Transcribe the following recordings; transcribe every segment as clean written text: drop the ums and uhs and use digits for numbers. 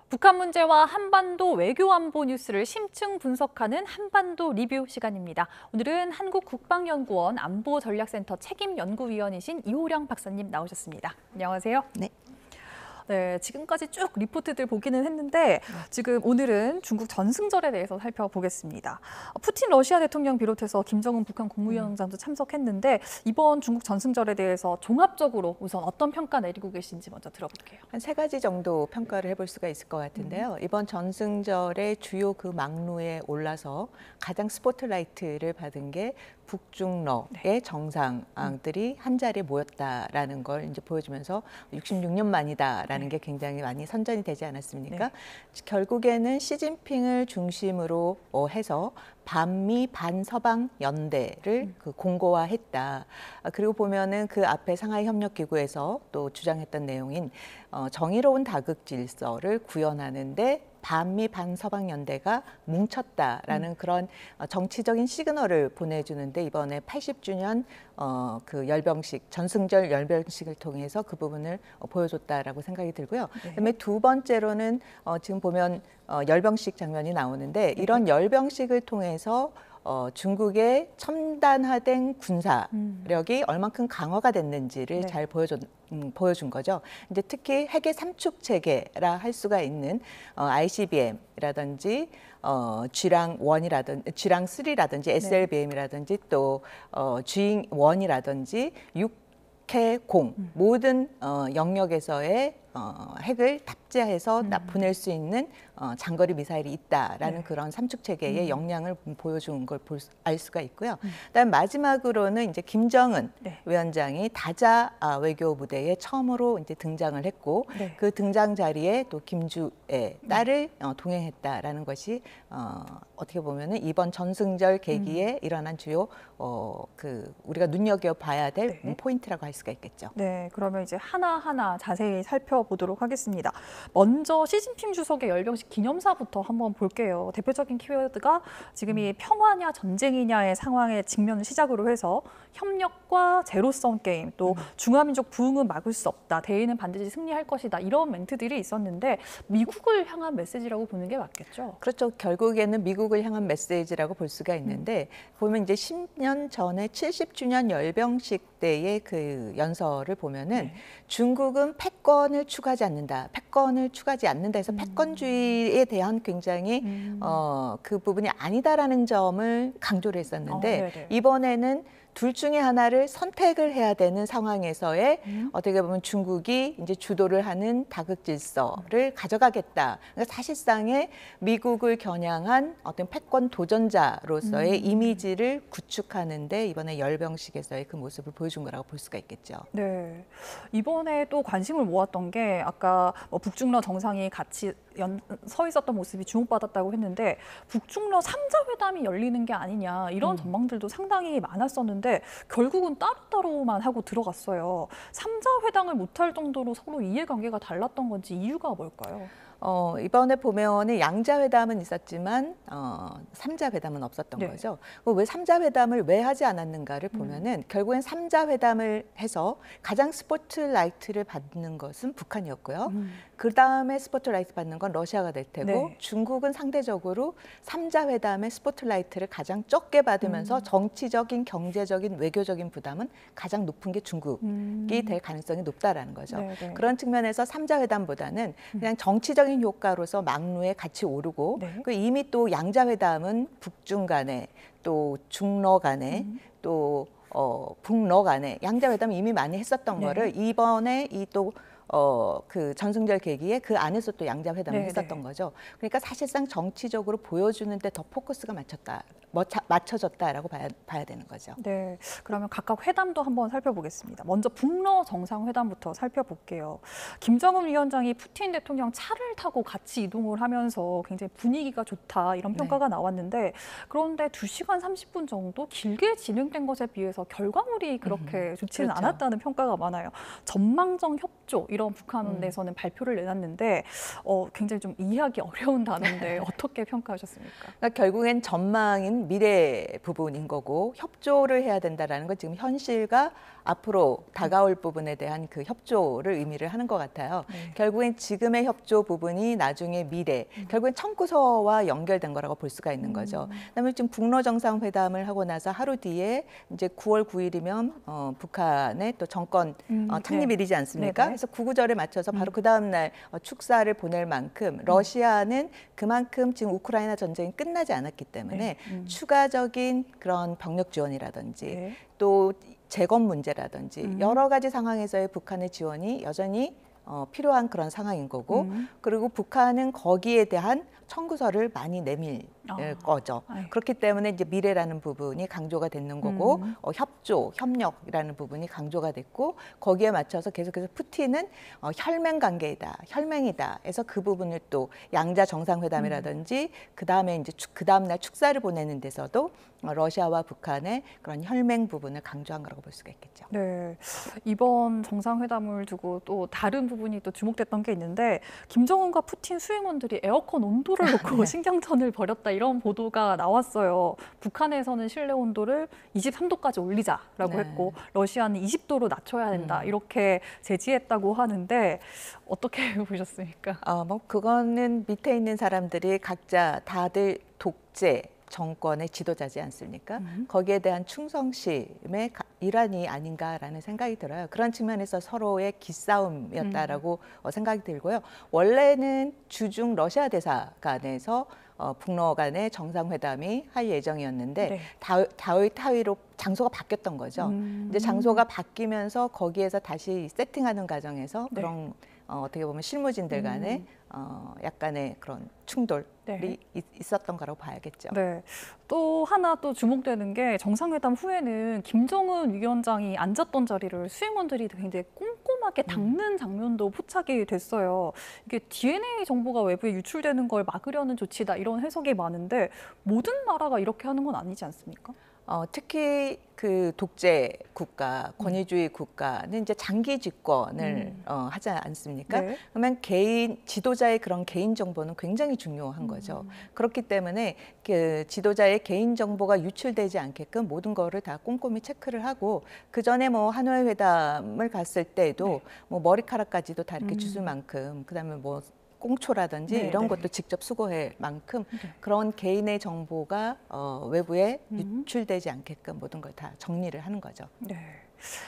북한 문제와 한반도 외교 안보 뉴스를 심층 분석하는 한반도 리뷰 시간입니다. 오늘은 한국국방연구원 안보전략센터 책임연구위원이신 이호령 박사님 나오셨습니다. 안녕하세요. 네. 네, 지금까지 쭉 리포트들 보기는 했는데 지금 오늘은 중국 전승절에 대해서 살펴보겠습니다. 푸틴 러시아 대통령 비롯해서 김정은 북한 국무위원장도 참석했는데 이번 중국 전승절에 대해서 종합적으로 우선 어떤 평가 내리고 계신지 먼저 들어볼게요. 한 3가지 정도 평가를 해볼 수가 있을 것 같은데요. 이번 전승절의 주요 그 막루에 올라서 가장 스포트라이트를 받은 게 북중러의 정상들이 한 자리에 모였다라는 걸 이제 보여주면서 66년 만이다라는 게 굉장히 많이 선전이 되지 않았습니까? 결국에는 시진핑을 중심으로 해서 반미 반서방 연대를 그 공고화했다. 그리고 보면은 그 앞에 상하이 협력기구에서 또 주장했던 내용인 정의로운 다극 질서를 구현하는데 반미 반서방 연대가 뭉쳤다라는 그런 정치적인 시그널을 보내주는데 이번에 80주년 그 열병식 전승절 열병식을 통해서 그 부분을 보여줬다라고 생각이 들고요. 그다음에 두 번째로는 지금 보면 열병식 장면이 나오는데 이런 열병식을 통해서 중국의 첨단화된 군사력이 얼만큼 강화가 됐는지를 잘 보여준 거죠. 이제 특히 핵의 삼축 체계라 할 수가 있는 ICBM이라든지 G랑1이라든지 G랑3라든지 SLBM이라든지 또 G1이라든지 6개0 모든 영역에서의 핵을 탑재해서 보낼 수 있는 장거리 미사일이 있다라는 그런 삼축 체계의 역량을 보여준 걸 알 수가 있고요. 그다음 마지막으로는 이제 김정은 위원장이 다자 외교 무대에 처음으로 이제 등장을 했고 그 등장 자리에 또 김주의 딸을 동행했다라는 것이 어떻게 보면은 이번 전승절 계기에 일어난 주요 그 우리가 눈여겨 봐야 될 포인트라고 할 수가 있겠죠. 네, 그러면 이제 하나하나 자세히 살펴보도록 하겠습니다. 먼저 시진핑 주석의 열병식 기념사부터 한번 볼게요. 대표적인 키워드가 지금 이 평화냐 전쟁이냐의 상황의 직면을 시작으로 해서 협력과 제로섬 게임, 또 중화민족 부흥은 막을 수 없다, 대의는 반드시 승리할 것이다, 이런 멘트들이 있었는데 미국을 향한 메시지라고 보는 게 맞겠죠? 그렇죠. 결국에는 미국을 향한 메시지라고 볼 수가 있는데 보면 이제 10년 전에 70주년 열병식 때의 그 연설을 보면은 중국은 패권을 추구하지 않는다, 패권을 추구하지 않는다 해서 패권주의에 대한 굉장히 그 부분이 아니다라는 점을 강조를 했었는데 이번에는 둘 중에 하나를 선택을 해야 되는 상황에서의 어떻게 보면 중국이 이제 주도를 하는 다극 질서를 가져가겠다. 그러니까 사실상의 미국을 겨냥한 어떤 패권 도전자로서의 이미지를 구축하는데 이번에 열병식에서의 그 모습을 보여준 거라고 볼 수가 있겠죠. 네, 이번에 또 관심을 모았던 게 아까 북중러 정상이 같이 서 있었던 모습이 주목받았다고 했는데 북중러 3자 회담이 열리는 게 아니냐 이런 전망들도 상당히 많았었는데 결국은 따로따로만 하고 들어갔어요. 3자 회담을 못할 정도로 서로 이해관계가 달랐던 건지 이유가 뭘까요? 이번에 보면은 양자 회담은 있었지만 3자 회담은 없었던 거죠. 왜 3자 회담을 왜 하지 않았는가를 보면은 결국엔 3자 회담을 해서 가장 스포트라이트를 받는 것은 북한이었고요. 그 다음에 스포트라이트 받는 건 러시아가 될 테고 중국은 상대적으로 3자 회담의 스포트라이트를 가장 적게 받으면서 정치적인, 경제적인, 외교적인 부담은 가장 높은 게 중국이 될 가능성이 높다라는 거죠. 그런 측면에서 3자 회담보다는 그냥 정치적인 효과로서 막루에 같이 오르고 그 이미 또 양자회담은 북중 간에 또 중러 간에 또 북러 간에 양자회담 이미 많이 했었던 거를 이번에 이 또 그 전승절 계기에 그 안에서 또 양자회담을 했었던 거죠. 그러니까 사실상 정치적으로 보여주는데 더 포커스가 맞춰졌다라고 봐야 되는 거죠. 네, 그러면 각각 회담도 한번 살펴보겠습니다. 먼저 북러 정상회담부터 살펴볼게요. 김정은 위원장이 푸틴 대통령 차를 타고 같이 이동을 하면서 굉장히 분위기가 좋다 이런 평가가 나왔는데 그런데 2시간 30분 정도 길게 진행된 것에 비해서 결과물이 그렇게 좋지는 않았다는 평가가 많아요. 전망적 협조 이런 북한에서는 발표를 내놨는데 굉장히 좀 이해하기 어려운 단어인데 어떻게 평가하셨습니까? 그러니까 결국엔 전망인 미래 부분인 거고 협조를 해야 된다라는 건 지금 현실과 앞으로 다가올 부분에 대한 그 협조를 의미를 하는 것 같아요. 네. 결국엔 지금의 협조 부분이 나중에 미래, 결국엔 청구서와 연결된 거라고 볼 수가 있는 거죠. 그다음에 지금 북러 정상회담을 하고 나서 하루 뒤에 이제 9월 9일이면 북한의 또 정권 창립일이지 않습니까? 네네. 그래서 구구절에 맞춰서 바로 그 다음 날 축사를 보낼 만큼 러시아는 그만큼 지금 우크라이나 전쟁이 끝나지 않았기 때문에 추가적인 그런 병력 지원이라든지 네. 또 재건 문제라든지 여러 가지 상황에서의 북한의 지원이 여전히 필요한 그런 상황인 거고 그리고 북한은 거기에 대한 청구서를 많이 내밀 거죠. 아유. 그렇기 때문에 이제 미래라는 부분이 강조가 되는 거고 협조, 협력이라는 부분이 강조가 됐고 거기에 맞춰서 계속해서 푸틴은 혈맹 관계이다, 혈맹이다 해서 그 부분을 또 양자 정상회담이라든지 그 다음에 이제 그 다음 날 축사를 보내는 데서도 러시아와 북한의 그런 혈맹 부분을 강조한 거라고 볼 수가 있겠죠. 네, 이번 정상회담을 두고 또 다른 부분이 또 주목됐던 게 있는데 김정은과 푸틴 수행원들이 에어컨 온도를 놓고 신경전을 벌였다 이런 보도가 나왔어요. 북한에서는 실내 온도를 23도까지 올리자라고 네. 했고 러시아는 20도로 낮춰야 된다 이렇게 제지했다고 하는데 어떻게 보셨습니까? 뭐 그거는 밑에 있는 사람들이 각자 다들 독재 정권의 지도자지 않습니까? 거기에 대한 충성심의 일환이 아닌가라는 생각이 들어요. 그런 측면에서 서로의 기싸움이었다라고 생각이 들고요. 원래는 주중 러시아 대사관에서 북러 간의 정상회담이 할 예정이었는데 네. 타위로 장소가 바뀌었던 거죠. 이제 장소가 바뀌면서 거기에서 다시 세팅하는 과정에서 네. 그런 어떻게 보면 실무진들 간에 약간의 그런 충돌이 네. 있었던 거라고 봐야겠죠. 네. 또 하나 또 주목되는 게 정상회담 후에는 김정은 위원장이 앉았던 자리를 수행원들이 굉장히 꼼꼼하게 닦는 장면도 포착이 됐어요. 이게 DNA 정보가 외부에 유출되는 걸 막으려는 조치다 이런 해석이 많은데 모든 나라가 이렇게 하는 건 아니지 않습니까? 특히 그 독재 국가, 권위주의 국가는 이제 장기 집권을 하지 않습니까? 네. 그러면 지도자의 그런 개인 정보는 굉장히 중요한 거죠. 그렇기 때문에 그 지도자의 개인 정보가 유출되지 않게끔 모든 거를 다 꼼꼼히 체크를 하고 그 전에 뭐 하노이 회담을 갔을 때도 뭐 머리카락까지도 다 이렇게 주술 만큼 그다음에 뭐 꽁초라든지 네, 이런 네. 것도 직접 수거할 만큼 그런 개인의 정보가 외부에 유출되지 않게끔 모든 걸 다 정리를 하는 거죠. 네.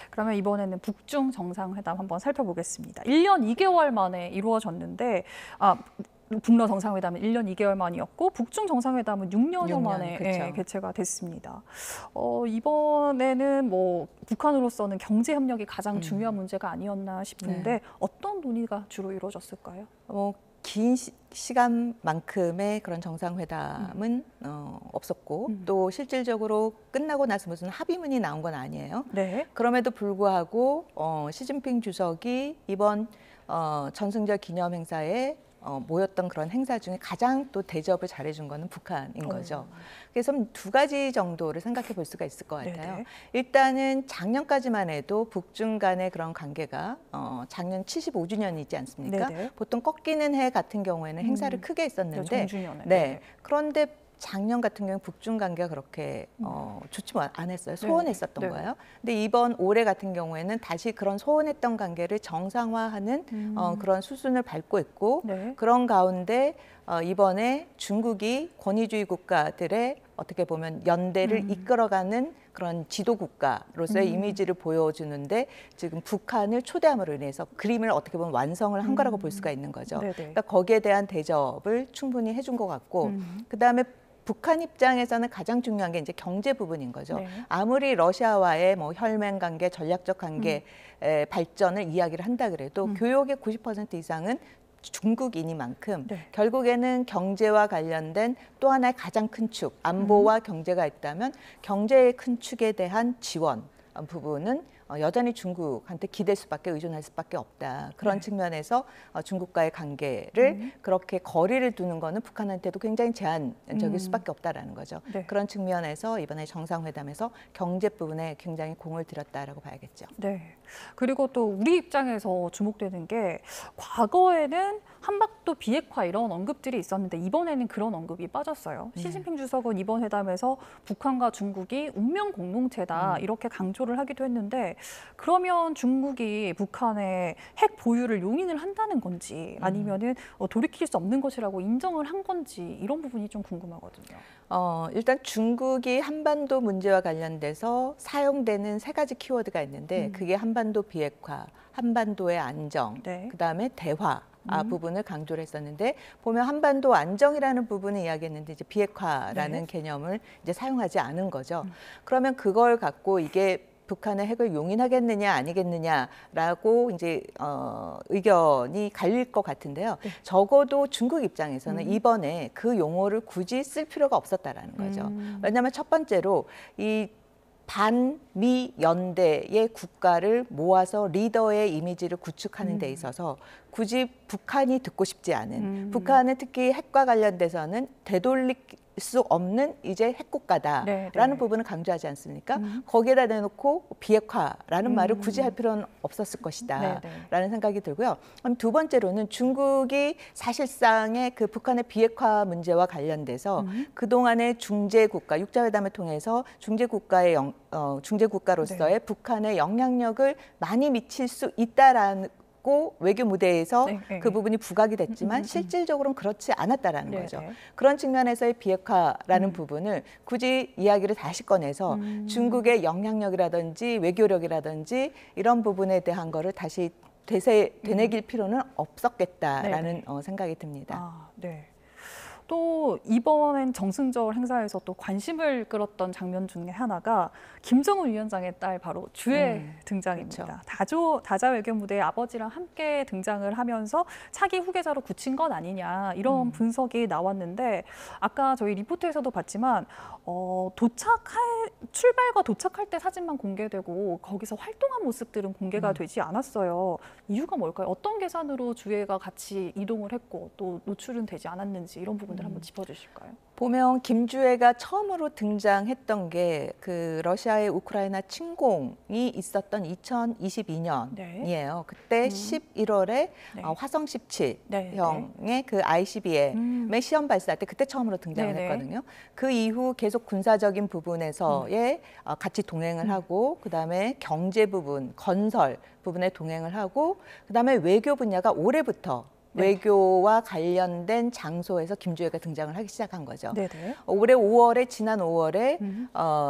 그러면 이번에는 북중 정상회담 한번 살펴보겠습니다. 1년 2개월 만에 이루어졌는데 북러 정상회담은 1년 2개월 만이었고 북중 정상회담은 6년여 6년, 만에 그쵸. 개최가 됐습니다. 이번에는 뭐 북한으로서는 경제 협력이 가장 중요한 문제가 아니었나 싶은데 어떤 논의가 주로 이루어졌을까요? 긴 시간만큼의 그런 정상회담은 없었고 또 실질적으로 끝나고 나서 무슨 합의문이 나온 건 아니에요. 네. 그럼에도 불구하고 시진핑 주석이 이번 전승절 기념 행사에 모였던 그런 행사 중에 가장 또 대접을 잘해준 거는 북한인 거죠. 그래서 두 가지 정도를 생각해 볼 수가 있을 것 같아요. 네네. 일단은 작년까지만 해도 북중 간의 그런 관계가 작년 75주년이지 않습니까? 네네. 보통 꺾이는 해 같은 경우에는 행사를 크게 했었는데 정주년에. 네. 그런데 작년 같은 경우는 북중 관계가 그렇게 좋지 않았어요. 소원했었던 네. 거예요. 근데 이번 올해 같은 경우에는 다시 그런 소원했던 관계를 정상화하는 그런 수순을 밟고 있고 네. 그런 가운데 이번에 중국이 권위주의 국가들의 어떻게 보면 연대를 이끌어가는 그런 지도 국가로서의 이미지를 보여주는데 지금 북한을 초대함으로 인해서 그림을 어떻게 보면 완성을 한 거라고 볼 수가 있는 거죠. 네네. 그러니까 거기에 대한 대접을 충분히 해준 것 같고 그다음에 북한 입장에서는 가장 중요한 게 이제 경제 부분인 거죠. 네. 아무리 러시아와의 뭐 혈맹 관계, 전략적 관계 발전을 이야기를 한다 그래도 교역의 90% 이상은 중국인이만큼 네. 결국에는 경제와 관련된 또 하나의 가장 큰 축, 안보와 경제가 있다면 경제의 큰 축에 대한 지원 부분은 여전히 중국한테 기댈 수밖에 의존할 수밖에 없다. 그런 네. 측면에서 중국과의 관계를 그렇게 거리를 두는 거는 북한한테도 굉장히 제한적일 수밖에 없다라는 거죠. 네. 그런 측면에서 이번에 정상회담에서 경제 부분에 굉장히 공을 들였다라고 봐야겠죠. 네. 그리고 또 우리 입장에서 주목되는 게 과거에는 한반도 비핵화 이런 언급들이 있었는데 이번에는 그런 언급이 빠졌어요. 시진핑 주석은 이번 회담에서 북한과 중국이 운명 공동체다 이렇게 강조를 하기도 했는데 그러면 중국이 북한의 핵 보유를 용인을 한다는 건지 아니면은 돌이킬 수 없는 것이라고 인정을 한 건지 이런 부분이 좀 궁금하거든요. 일단 중국이 한반도 문제와 관련돼서 사용되는 세 가지 키워드가 있는데 그게 한반도 비핵화, 한반도의 안정, 네. 그다음에 대화 부분을 강조를 했었는데 보면 한반도 안정이라는 부분을 이야기했는데 이제 비핵화라는 네. 개념을 이제 사용하지 않은 거죠. 그러면 그걸 갖고 이게 북한의 핵을 용인하겠느냐 아니겠느냐라고 이제 의견이 갈릴 것 같은데요. 적어도 중국 입장에서는 이번에 그 용어를 굳이 쓸 필요가 없었다라는 거죠. 왜냐하면 첫 번째로 이 반미 연대의 국가를 모아서 리더의 이미지를 구축하는 데 있어서 굳이 북한이 듣고 싶지 않은 북한은 특히 핵과 관련돼서는 되돌릴 수 없는 이제 핵국가다라는 네. 부분을 강조하지 않습니까? 거기에다 대놓고 비핵화라는 말을 굳이 할 필요는 없었을 것이다 라는 생각이 들고요. 그럼 두 번째로는 중국이 사실상의 그 북한의 비핵화 문제와 관련돼서 그동안의 중재국가, 육자회담을 통해서 중재국가로서의 북한의 영향력을 많이 미칠 수 있다라는 외교 무대에서 그 부분이 부각이 됐지만 실질적으로는 그렇지 않았다라는 거죠. 그런 측면에서의 비핵화라는 부분을 굳이 이야기를 다시 꺼내서 중국의 영향력이라든지 외교력이라든지 이런 부분에 대한 거를 다시 되새길 필요는 없었겠다라는 생각이 듭니다. 네. 또 이번엔 정승절 행사에서 또 관심을 끌었던 장면 중에 하나가 김정은 위원장의 딸 바로 주의 등장입니다. 그렇죠. 다자 외교 무대에 아버지랑 함께 등장을 하면서 차기 후계자로 굳힌 건 아니냐 이런 분석이 나왔는데 아까 저희 리포트에서도 봤지만 출발과 도착할 때 사진만 공개되고 거기서 활동한 모습들은 공개가 되지 않았어요. 이유가 뭘까요? 어떤 계산으로 주혜가 같이 이동을 했고 또 노출은 되지 않았는지 이런 부분들 한번 짚어주실까요? 보면 김주혜가 처음으로 등장했던 게 그 러시아의 우크라이나 침공이 있었던 2022년이에요. 그때 11월에 화성 17형의 그 ICBM의 시험 발사 때 그때 처음으로 등장을 했거든요. 그 이후 계속 군사적인 부분에서의 같이 동행을 하고 그다음에 경제 부분, 건설 부분에 동행을 하고 그다음에 외교 분야가 올해부터 외교와 관련된 장소에서 김주혜가 등장을 하기 시작한 거죠. 올해 5월에 지난 5월에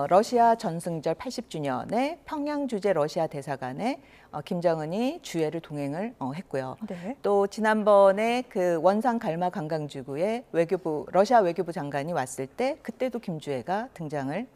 러시아 전승절 80주년에 평양 주재 러시아 대사관에 김정은이 주혜를 동행을 했고요. 또 지난번에 그 원산 갈마 관광지구에 러시아 외교부 장관이 왔을 때 그때도 김주혜가 등장을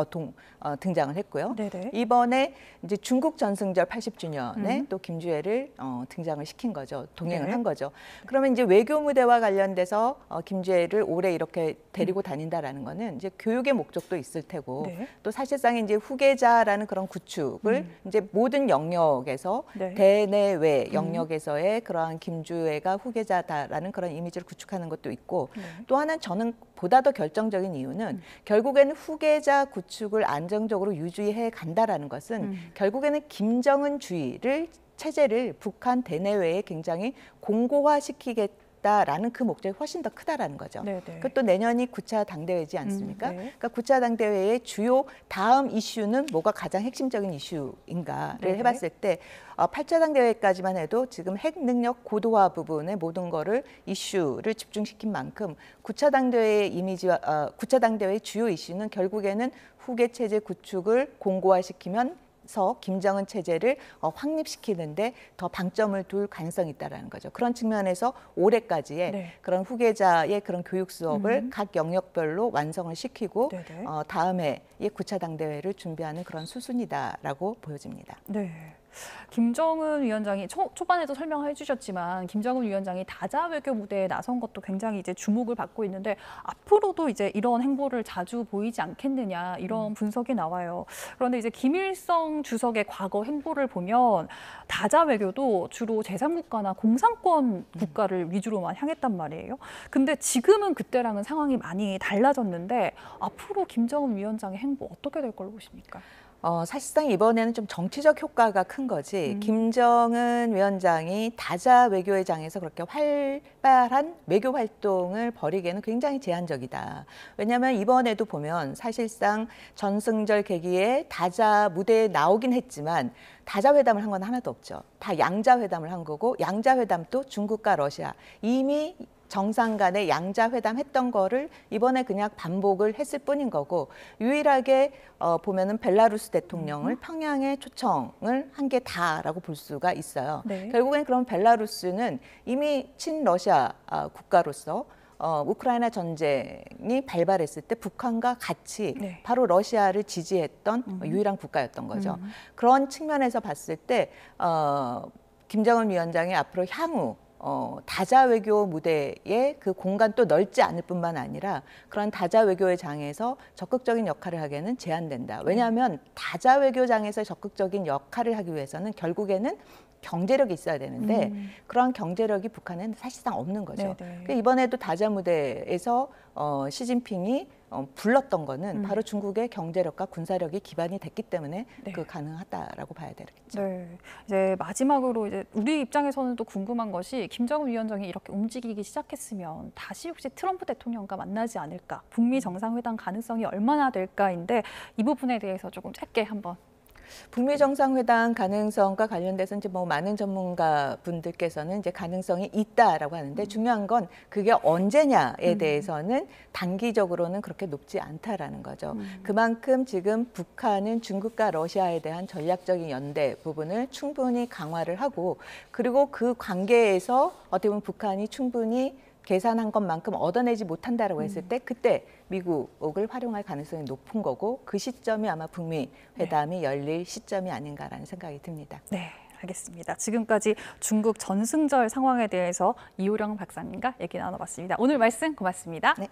했고요. 이번에 이제 중국 전승절 80주년에 또 김주혜를 등장을 시킨 거죠. 동행을 한 거죠. 그러면 이제 외교 무대와 관련돼서 김주혜를 올해 이렇게 데리고 다닌다라는 거는 이제 교육의 목적도 있을 테고 또 사실상 이제 후계자라는 그런 구축을 이제 모든 영역에서 대내외 영역에서의 그러한 김주혜가 후계자다라는 그런 이미지를 구축하는 것도 있고 또 하나는 저는 보다 더 결정적인 이유는 결국에는 후계자 구축을 안정적으로 유지해 간다라는 것은 결국에는 김정은주의를 체제를 북한 대내외에 굉장히 공고화시키겠다라는 그 목적이 훨씬 더 크다라는 거죠. 그것도 내년이 9차 당대회지 않습니까? 그러니까 9차 당대회의 주요 다음 이슈는 뭐가 가장 핵심적인 이슈인가를 해봤을 때 8차 당대회까지만 해도 지금 핵 능력 고도화 부분의 모든 거를 이슈를 집중시킨 만큼 9차 당대회의 이미지와 9차 당대회의 주요 이슈는 결국에는 후계 체제 구축을 공고화시키면 김정은 체제를 확립시키는데 더 방점을 둘 가능성이 있다는 거죠. 그런 측면에서 올해까지의 그런 후계자의 그런 교육 수업을 각 영역별로 완성을 시키고 다음에 9차 당대회를 준비하는 그런 수순이다라고 보여집니다. 김정은 위원장이 초반에도 설명해 주셨지만 김정은 위원장이 다자 외교 무대에 나선 것도 굉장히 이제 주목을 받고 있는데 앞으로도 이제 이런 행보를 자주 보이지 않겠느냐 이런 분석이 나와요. 그런데 이제 김일성 주석의 과거 행보를 보면 다자 외교도 주로 제3국가나 공산권 국가를 위주로만 향했단 말이에요. 근데 지금은 그때랑은 상황이 많이 달라졌는데 앞으로 김정은 위원장의 행보 어떻게 될 걸로 보십니까? 사실상 이번에는 좀 정치적 효과가 큰 거지. 김정은 위원장이 다자 외교의 장에서 그렇게 활발한 외교 활동을 벌이기에는 굉장히 제한적이다. 왜냐하면 이번에도 보면 사실상 전승절 계기에 다자 무대에 나오긴 했지만 다자 회담을 한 건 하나도 없죠. 다 양자 회담을 한 거고 양자 회담도 중국과 러시아 이미 정상 간의 양자 회담 했던 거를 이번에 그냥 반복을 했을 뿐인 거고 유일하게 보면은 벨라루스 대통령을 평양에 초청을 한 게 다라고 볼 수가 있어요. 네. 결국엔 그럼 벨라루스는 이미 친러시아 국가로서 우크라이나 전쟁이 발발했을 때 북한과 같이 네. 바로 러시아를 지지했던 유일한 국가였던 거죠. 그런 측면에서 봤을 때 김정은 위원장이 앞으로 향후 다자 외교 무대에 그 공간 또 넓지 않을 뿐만 아니라 그런 다자 외교의 장에서 적극적인 역할을 하기에는 제한된다. 왜냐하면 다자 외교장에서 적극적인 역할을 하기 위해서는 결국에는 경제력이 있어야 되는데 그러한 경제력이 북한은 사실상 없는 거죠. 그러니까 이번에도 다자 무대에서 시진핑이 불렀던 거는 바로 중국의 경제력과 군사력이 기반이 됐기 때문에 그 가능하다라고 봐야 되겠죠. 네. 이제 마지막으로 이제 우리 입장에서는 또 궁금한 것이 김정은 위원장이 이렇게 움직이기 시작했으면 다시 혹시 트럼프 대통령과 만나지 않을까? 북미 정상회담 가능성이 얼마나 될까인데 이 부분에 대해서 조금 짧게 한번. 북미 정상회담 가능성과 관련돼서 이제 뭐 많은 전문가 분들께서는 이제 가능성이 있다라고 하는데 중요한 건 그게 언제냐에 대해서는 단기적으로는 그렇게 높지 않다라는 거죠. 그만큼 지금 북한은 중국과 러시아에 대한 전략적인 연대 부분을 충분히 강화를 하고 그리고 그 관계에서 어떻게 보면 북한이 충분히 계산한 것만큼 얻어내지 못한다라고 했을 때 그때 미국을 활용할 가능성이 높은 거고 그 시점이 아마 북미 회담이 열릴 시점이 아닌가라는 생각이 듭니다. 네, 알겠습니다. 지금까지 중국 전승절 상황에 대해서 이호령 박사님과 얘기 나눠봤습니다. 오늘 말씀 고맙습니다. 네.